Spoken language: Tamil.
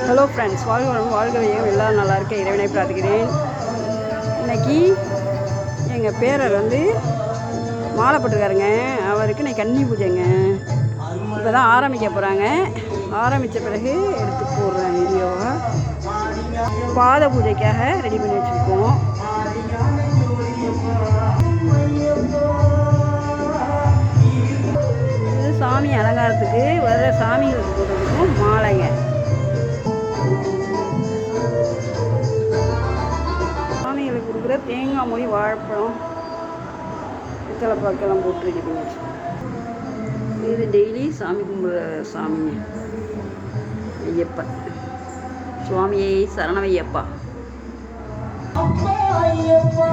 ஹலோ ஃப்ரெண்ட்ஸ், வாழ்க வையகம், எல்லோரும் நல்லா இருக்கேன், இறைவனை பிரார்த்திக்கிறேன். இன்றைக்கி எங்கள் பேரர் மாலை போட்டுருக்காருங்க. அவருக்கு இன்னைக்கு கன்னி பூஜைங்க. இப்போ தான் ஆரம்பிக்க போகிறாங்க. ஆரம்பித்த பிறகு எடுத்து போடுறேன் வீடியோவை. பாத பூஜைக்காக ரெடி பண்ணி வச்சுருக்கோம். இது சாமி அலங்காரத்துக்கு வர சாமிகளுக்கு போடுறதுக்கும் மாலைங்க. சாமிகளுக்கு கொடுக்குற தேங்காய் மொழி, வாழைப்பழம், பித்தளை பாக்கெல்லாம் போட்டு ரெடி பண்ணி வச்சுருக்கோம். இது டெய்லி சாமி கும்பிட்ற சாமிங்க, ஐயப்பன். சுவாமியை சரணமையப்பா. ஐயப்பா